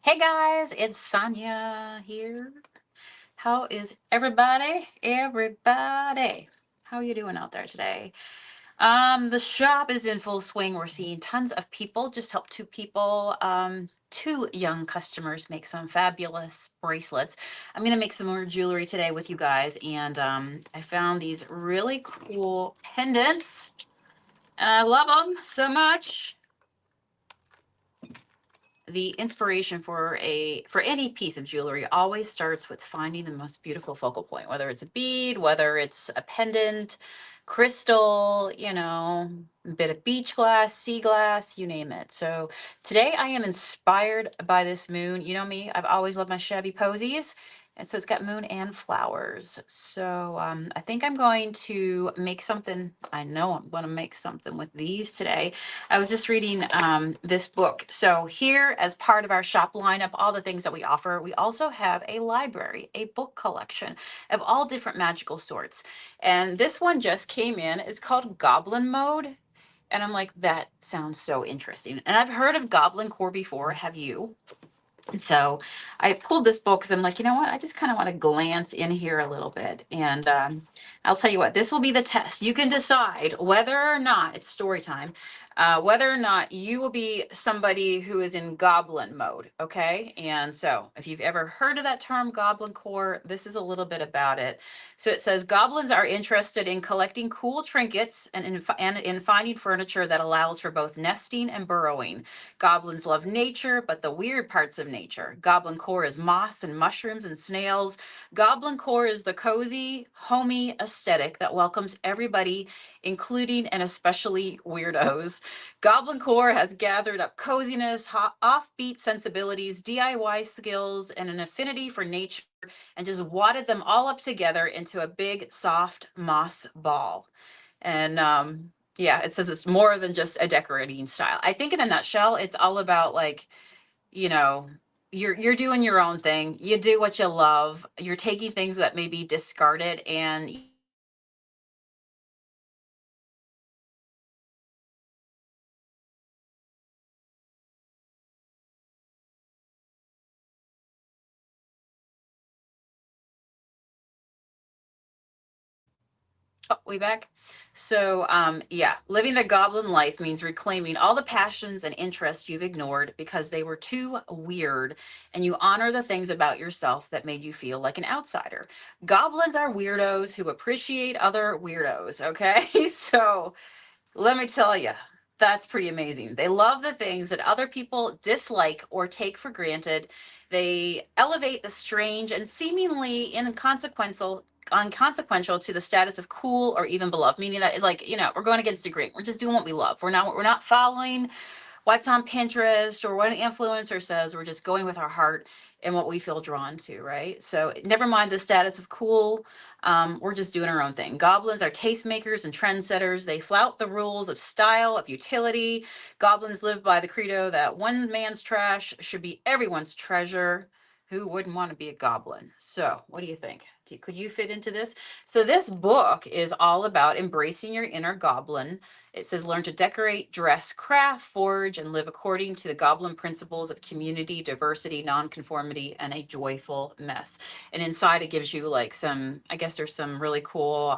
Hey guys, it's Sonia here. How is everybody? Everybody, how are you doing out there today? The shop is in full swing. We're seeing tons of people. Just helped two people, two young customers make some fabulous bracelets. I'm gonna make some more jewelry today with you guys, and I found these really cool pendants, and I love them so much. The inspiration for any piece of jewelry always starts with finding the most beautiful focal point, whether it's a bead, whether it's a pendant, crystal, a bit of beach glass, sea glass, you name it. So today I am inspired by this moon. You know me, I've always loved my shabby posies. And so it's got moon and flowers. So I think I'm going to make something. I know I'm going to make something with these today. I was just reading this book. So here, as part of our shop lineup, all the things that we offer, we also have a library, a book collection of all different magical sorts. And this one just came in. It's called Goblin Mode. And I'm like, that sounds so interesting. And I've heard of Goblin Core before. Have you? And so I pulled this book because I'm like, you know what? I just kind of want to glance in here a little bit. And I'll tell you what, this will be the test. You can decide whether or not it's story time, whether or not you will be somebody who is in goblin mode. Okay. And so if you've ever heard of that term, goblin core, this is a little bit about it. So it says goblins are interested in collecting cool trinkets and in finding furniture that allows for both nesting and burrowing. Goblins love nature, but the weird parts of nature. Goblin core is moss and mushrooms and snails. Goblin core is the cozy, homey aesthetic that welcomes everybody, including and especially weirdos. Goblin core has gathered up coziness, offbeat sensibilities, DIY skills, and an affinity for nature, and just wadded them all up together into a big, soft moss ball. And yeah, it says it's more than just a decorating style. I think in a nutshell, it's all about like, you know, you're doing your own thing. You do what you love. You're taking things that may be discarded and oh, we back. So, yeah, living the goblin life means reclaiming all the passions and interests you've ignored because they were too weird, and you honor the things about yourself that made you feel like an outsider. Goblins are weirdos who appreciate other weirdos. Okay, so let me tell you, that's pretty amazing. They love the things that other people dislike or take for granted. They elevate the strange and seemingly unconsequential to the status of cool or even beloved, meaning that it's like, we're going against the grain. We're just doing what we love. We're not following what's on Pinterest or what an influencer says. We're just going with our heart and what we feel drawn to, right? So never mind the status of cool. We're just doing our own thing. Goblins are tastemakers and trendsetters. They flout the rules of style, of utility. Goblins live by the credo that one man's trash should be everyone's treasure. Who wouldn't want to be a goblin? So, what do you think? Could you fit into this? So, this book is all about embracing your inner goblin. It says, learn to decorate, dress, craft, forge, and live according to the goblin principles of community, diversity, nonconformity, and a joyful mess. And inside it gives you like some, I guess there's some really cool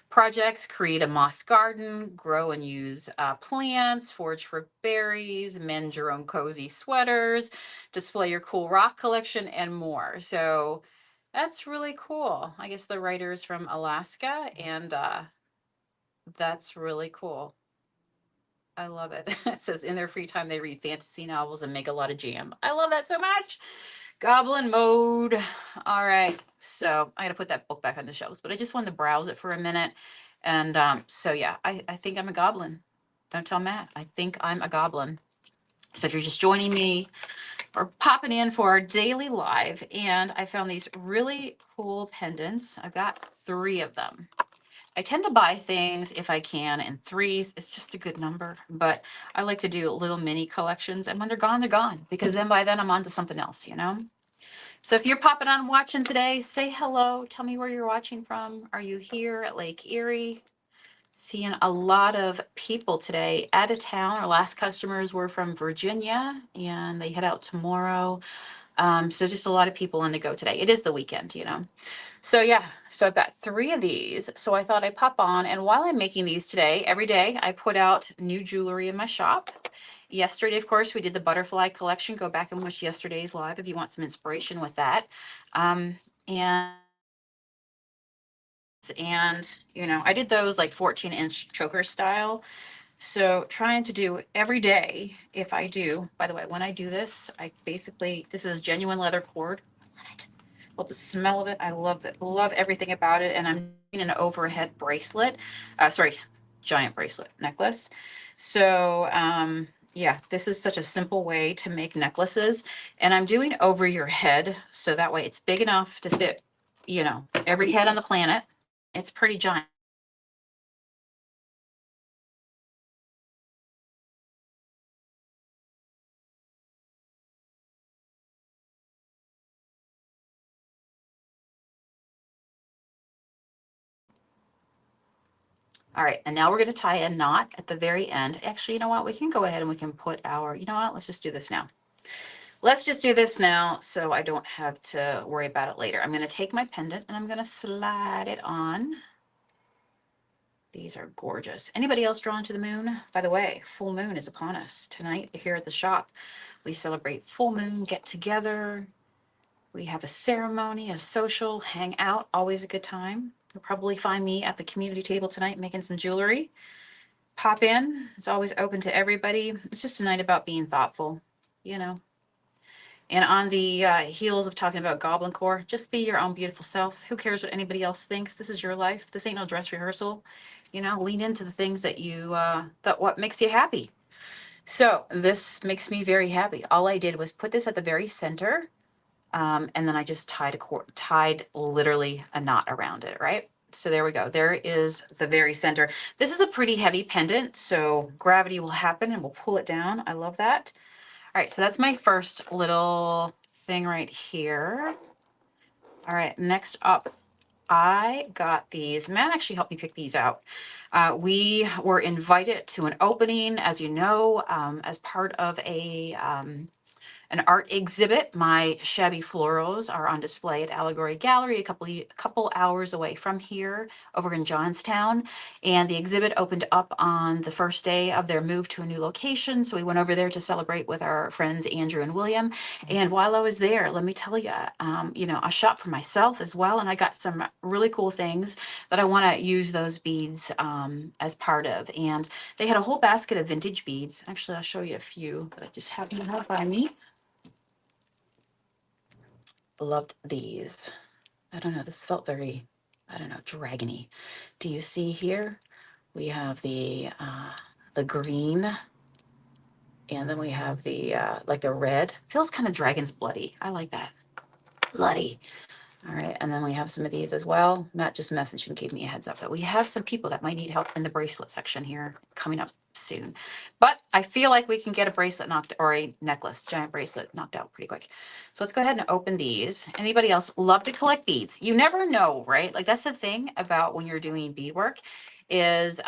projects. Create a moss garden, grow and use plants, forage for berries, mend your own cozy sweaters, display your cool rock collection, and more. So that's really cool. I guess the writer is from Alaska, and that's really cool. I love it. It says in their free time they read fantasy novels and make a lot of jam. I love that so much. Goblin mode. All right. So I got to put that book back on the shelves, but I just wanted to browse it for a minute. And so, yeah, I think I'm a goblin. Don't tell Matt. I think I'm a goblin. So if you're just joining me or popping in for our daily live, and I found these really cool pendants. I've got 3 of them. I tend to buy things if I can in threes. It's just a good number, but I like to do little mini collections. And when they're gone because then by then I'm on to something else. So if you're popping on watching today, say hello. Tell me where you're watching from. Are you here at Lake Erie? Seeing a lot of people today out of town. Our last customers were from Virginia and they head out tomorrow. So just a lot of people on the go today. It is the weekend, you know. So yeah, so I've got 3 of these. So I thought I'd pop on, and while I'm making these today, every day I put out new jewelry in my shop. Yesterday, of course, we did the butterfly collection. Go back and watch yesterday's live if you want some inspiration with that. And you know, I did those like 14-inch choker style. So trying to do every day, if I do, by the way, when I do this, I basically, this is genuine leather cord. Love the smell of it. I love it. Love everything about it. And I'm doing an overhead bracelet. Sorry, giant bracelet necklace. So yeah, this is such a simple way to make necklaces. And I'm doing over your head. So that way it's big enough to fit, you know, every head on the planet. It's pretty giant. All right, and now we're going to tie a knot at the very end. Actually, you know what? We can go ahead and we can put our, you know what? Let's just do this now. Let's just do this now so I don't have to worry about it later. I'm going to take my pendant and I'm going to slide it on. These are gorgeous. Anybody else drawn to the moon? By the way, full moon is upon us tonight here at the shop. We celebrate full moon, get together. We have a ceremony, a social, hang out, always a good time. You'll probably find me at the community table tonight making some jewelry. Pop in. It's always open to everybody. It's just a night about being thoughtful, you know. And on the heels of talking about Goblin Core, just be your own beautiful self. Who cares what anybody else thinks? This is your life. This ain't no dress rehearsal. You know, lean into the things that you, that what makes you happy. So this makes me very happy. All I did was put this at the very center. And then I just tied literally a knot around it, right? So there we go. There is the very center. This is a pretty heavy pendant, so gravity will happen and we'll pull it down. I love that. All right, so that's my first little thing right here. All right, next up, I got these. Matt actually helped me pick these out. We were invited to an opening, as you know, as part of an art exhibit. My shabby florals are on display at Allegory Gallery, a couple hours away from here, over in Johnstown. And the exhibit opened up on the first day of their move to a new location. So we went over there to celebrate with our friends Andrew and William. And while I was there, let me tell you, you know, I shopped for myself as well, and I got some really cool things that I want to use those beads as part of. And they had a whole basket of vintage beads. Actually, I'll show you a few that I just happen to have by me. Loved these. I don't know, this felt very, I don't know, dragony. Do you see here? We have the green, and then we have the like the red. Feels kind of dragon's bloody. I like that. Bloody. All right, and then we have some of these as well. Matt just messaged and gave me a heads up that we have some people that might need help in the bracelet section here coming up soon. But I feel like we can get a bracelet knocked, or a necklace, giant bracelet knocked out pretty quick. So let's go ahead and open these. Anybody else love to collect beads? You never know, right? Like that's the thing about when you're doing beadwork is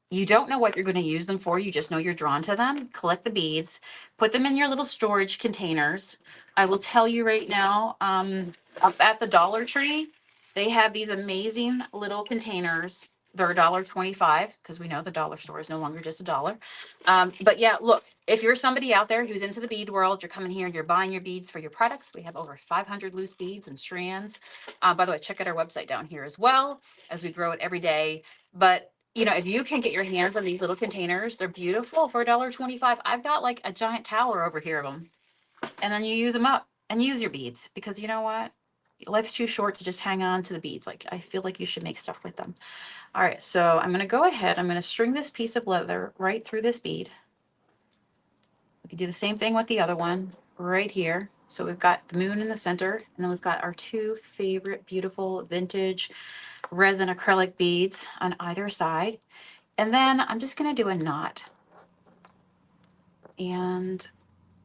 you don't know what you're going to use them for. You just know you're drawn to them. Collect the beads, put them in your little storage containers. I will tell you right now, up at the Dollar Tree, they have these amazing little containers. They're $1.25 because we know the dollar store is no longer just a dollar. But yeah, look, if you're somebody out there who's into the bead world, you're coming here and you're buying your beads for your products. We have over 500 loose beads and strands. By the way, check out our website down here as well as we grow it every day. But you know, if you can get your hands on these little containers, they're beautiful for $1.25. I've got like a giant tower over here of them. And then you use them up and use your beads because you know what? Life's too short to just hang on to the beads. Like I feel like you should make stuff with them. All right, so I'm going to go ahead. I'm going to string this piece of leather right through this bead. We can do the same thing with the other one right here. So we've got the moon in the center, and then we've got our 2 favorite beautiful vintage resin acrylic beads on either side. And then I'm just going to do a knot. And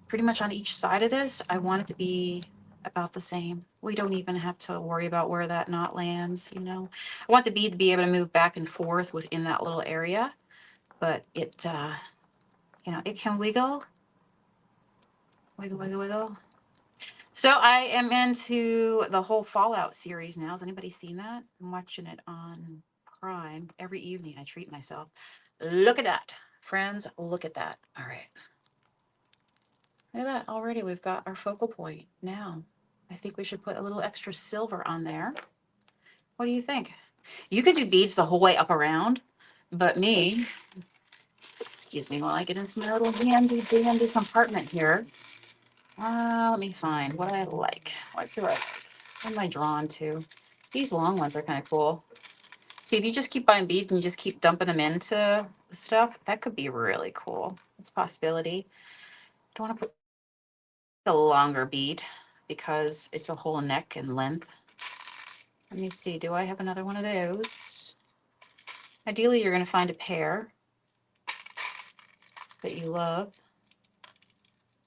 pretty much on each side of this, I want it to be about the same. We don't even have to worry about where that knot lands, you know. I want the bead to be able to move back and forth within that little area, but it, you know, it can wiggle, wiggle, wiggle, wiggle. So I am into the whole Fallout series now. Has anybody seen that? I'm watching it on Prime every evening. I treat myself. Look at that, friends. Look at that. All right. Look at that. Already we've got our focal point. Now, I think we should put a little extra silver on there. What do you think? You can do beads the whole way up around, but me, excuse me while I get into my little handy dandy compartment here. Let me find what I like. What do I like? What am I drawn to? These long ones are kind of cool. See, if you just keep buying beads and you just keep dumping them into stuff, that could be really cool. It's a possibility. Don't want to put a longer bead because it's a whole neck and length. Let me see. Do I have another one of those? Ideally, you're going to find a pair that you love.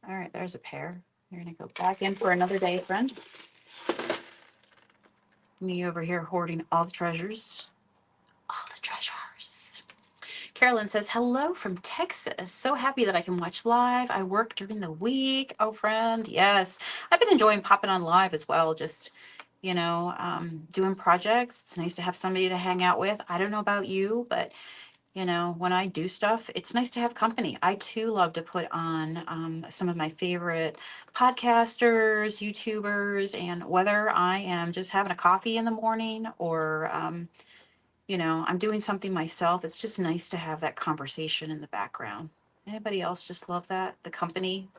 All right, there's a pair. You're going to go back in for another day, friend. Me over here hoarding all the treasures. All the treasures. Carolyn says, hello from Texas. So happy that I can watch live. I work during the week. Oh, friend, yes. I've been enjoying popping on live as well, just, you know, doing projects. It's nice to have somebody to hang out with. I don't know about you, but you know, when I do stuff, it's nice to have company. I too love to put on some of my favorite podcasters, YouTubers, and whether I am just having a coffee in the morning or, you know, I'm doing something myself, it's just nice to have that conversation in the background. Anybody else just love that? The company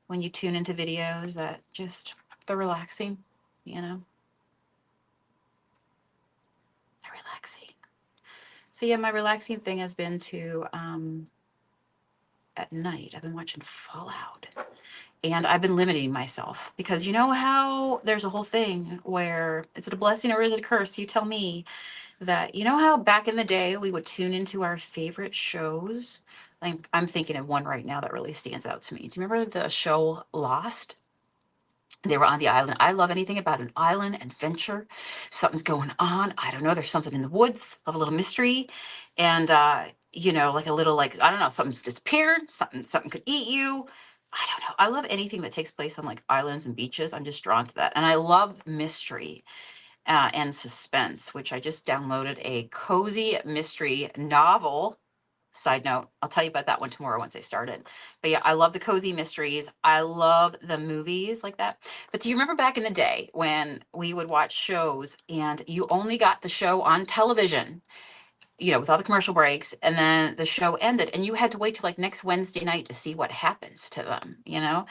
when you tune into videos, that just the relaxing, you know, the relaxing. So yeah, my relaxing thing has been to, at night, I've been watching Fallout. And I've been limiting myself because you know how there's a whole thing where is it a blessing or is it a curse? You tell me that, you know how back in the day we would tune into our favorite shows? Like I'm thinking of one right now that really stands out to me. Do you remember the show Lost? They were on the island. I love anything about an island adventure. Something's going on. I don't know. There's something in the woods. Love a little mystery. And you know, like a little like, I don't know, something's disappeared, something could eat you. I don't know. I love anything that takes place on like islands and beaches. I'm just drawn to that. And I love mystery and suspense, which I just downloaded a cozy mystery novel. Side note, I'll tell you about that one tomorrow once I start it. But yeah, I love the cozy mysteries. I love the movies like that. But do you remember back in the day when we would watch shows and you only got the show on television, you know, with all the commercial breaks, and then the show ended and you had to wait till like next Wednesday night to see what happens to them, you know?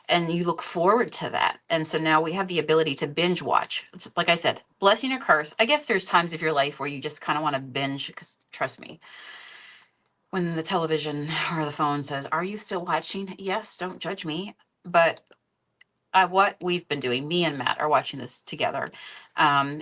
And you look forward to that. And so now we have the ability to binge watch. Like I said, blessing or curse. I guess there's times of your life where you just kind of want to binge because trust me, when the television or the phone says, are you still watching? Yes, don't judge me. But what we've been doing, me and Matt are watching this together,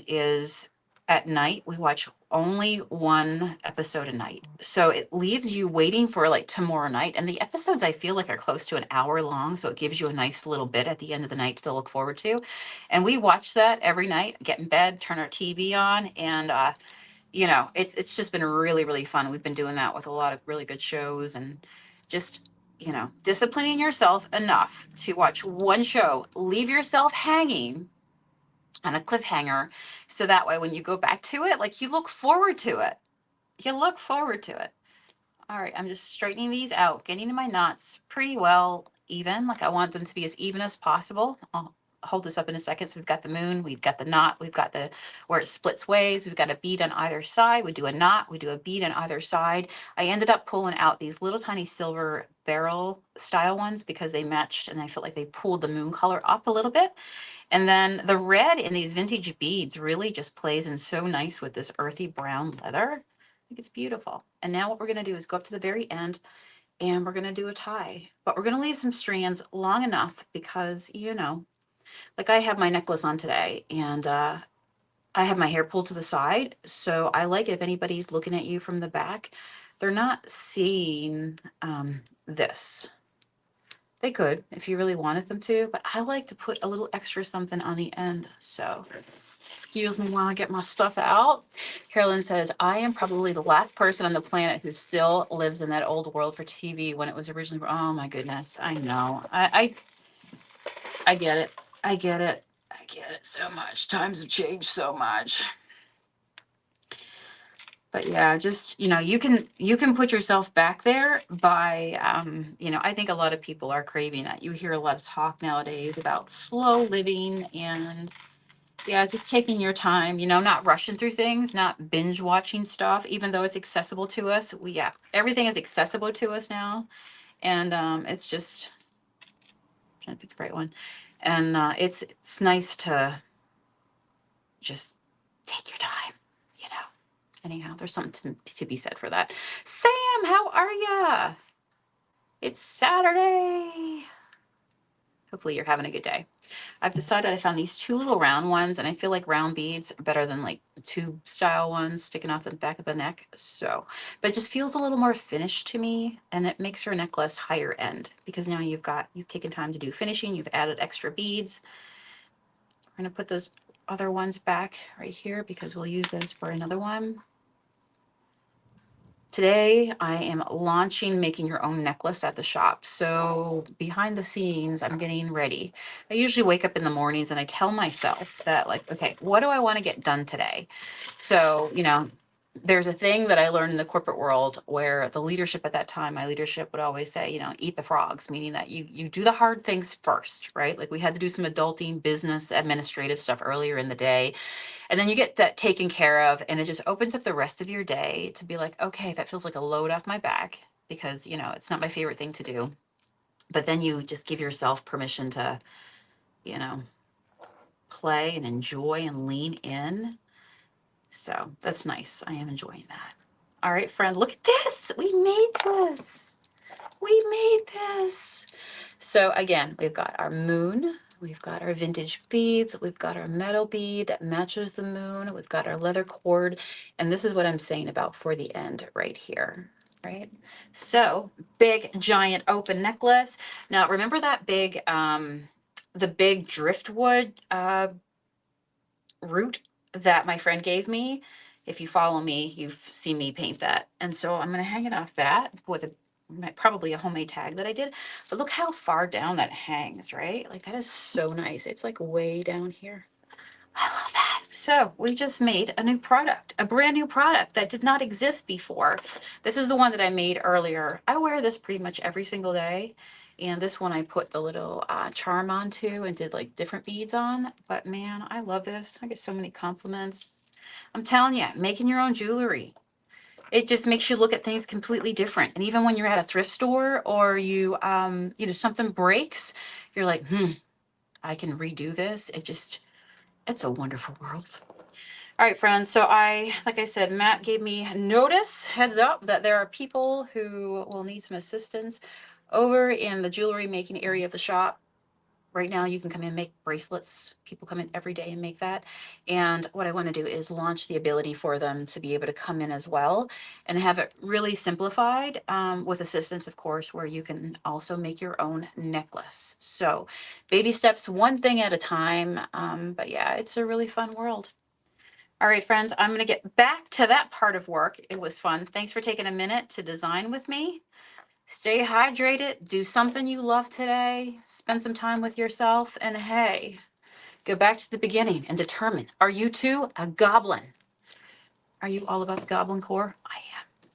is at night we watch only one episode a night. So it leaves you waiting for like tomorrow night. And the episodes I feel like are close to an hour long. So it gives you a nice little bit at the end of the night to look forward to. And we watch that every night, get in bed, turn our TV on, and you know, it's just been really, really fun. We've been doing that with a lot of really good shows and just, you know, disciplining yourself enough to watch one show, leave yourself hanging on a cliffhanger. So that way, when you go back to it, like you look forward to it. You look forward to it. All right, I'm just straightening these out, getting my knots pretty well even. Like I want them to be as even as possible. I'll hold this up in a second. So we've got the moon, we've got the knot, we've got the where it splits ways, we've got a bead on either side. We do a knot, we do a bead on either side. I ended up pulling out these little tiny silver barrel style ones because they matched and I felt like they pulled the moon color up a little bit. And then the red in these vintage beads really just plays in so nice with this earthy brown leather. I think it's beautiful. And now what we're going to do is go up to the very end and we're going to do a tie. But we're going to leave some strands long enough because, you know, like I have my necklace on today and I have my hair pulled to the side. So I like it if anybody's looking at you from the back, they're not seeing this. They could if you really wanted them to, but I like to put a little extra something on the end. So excuse me while I get my stuff out. Carolyn says, I am probably the last person on the planet who still lives in that old world for TV when it was originally. Oh my goodness. I know. I get it. I get it. I get it so much. Times have changed so much. But yeah, just, you can put yourself back there by, I think a lot of people are craving that. You hear a lot of talk nowadays about slow living and yeah, just taking your time, not rushing through things, not binge watching stuff, even though it's accessible to us. Everything is accessible to us now. And it's just trying to pick the right one. And it's nice to just take your time, you know. Anyhow, there's something to be said for that. Sam, how are ya? It's Saturday. Hopefully you're having a good day. I've decided I found these two little round ones, and I feel like round beads are better than like tube style ones sticking off the back of the neck. So, but it just feels a little more finished to me, and it makes your necklace higher end because now you've taken time to do finishing. You've added extra beads. I'm gonna put those other ones back right here because we'll use those for another one. Today, I am launching making your own necklace at the shop. So behind the scenes, I'm getting ready. I usually wake up in the mornings and I tell myself that, like, okay, what do I want to get done today? So, there's a thing that I learned in the corporate world where the leadership at that time, my leadership would always say, eat the frogs, meaning that you do the hard things first, right? Like we had to do some adulting, business, administrative stuff earlier in the day. And then you get that taken care of, and it just opens up the rest of your day to be like, okay, that feels like a load off my back because, it's not my favorite thing to do. But then you just give yourself permission to, you know, play and enjoy and lean in. So that's nice. I am enjoying that. All right, friend, look at this. We made this. We made this. So again, we've got our moon, we've got our vintage beads, we've got our metal bead that matches the moon, we've got our leather cord, and this is what I'm saying about for the end right here, right? So big, giant open necklace. Now remember that the big driftwood root that my friend gave me? If you follow me, you've seen me paint that. And so I'm going to hang it off that with probably a homemade tag that I did. But look how far down that hangs, right? Like that is so nice. It's like way down here. I love that. So we just made a new product, a brand new product that did not exist before. This is the one that I made earlier. I wear this pretty much every single day. And this one I put the little charm onto and did like different beads on. But man, I love this. I get so many compliments. I'm telling you, making your own jewelry, it just makes you look at things completely different. And even when you're at a thrift store or something breaks, you're like, I can redo this. It's a wonderful world. All right, friends. So like I said, Matt gave me notice, heads up, that there are people who will need some assistance over in the jewelry making area of the shop. Right now, you can come in and make bracelets. People come in every day and make that. And what I want to do is launch the ability for them to be able to come in as well and have it really simplified with assistance, of course, where you can also make your own necklace. So baby steps, one thing at a time. But yeah, it's a really fun world. All right, friends, I'm going to get back to that part of work. It was fun. Thanks for taking a minute to design with me. Stay hydrated, do something you love today, spend some time with yourself, and hey, go back to the beginning and determine, are you too a goblin? Are you all about the goblin core? I am.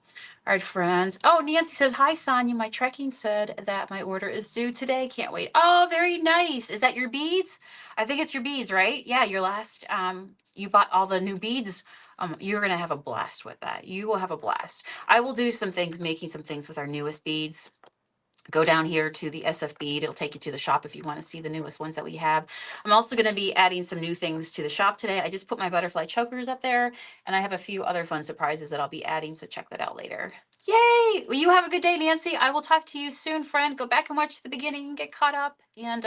All right, friends. Oh, Nancy says, hi, Sonia. My trekking said that my order is due today. Can't wait. Oh, very nice. Is that your beads? I think it's your beads, right? Yeah, your last, you bought all the new beads. You're going to have a blast with that. You will have a blast. I will do some things, making some things with our newest beads. Go down here to the SF bead. It'll take you to the shop if you want to see the newest ones that we have. I'm also going to be adding some new things to the shop today. I just put my butterfly chokers up there, and I have a few other fun surprises that I'll be adding, so check that out later. Yay! Well, you have a good day, Nancy. I will talk to you soon, friend. Go back and watch the beginning and get caught up, and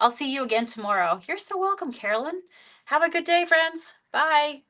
I'll see you again tomorrow. You're so welcome, Carolyn. Have a good day, friends. Bye.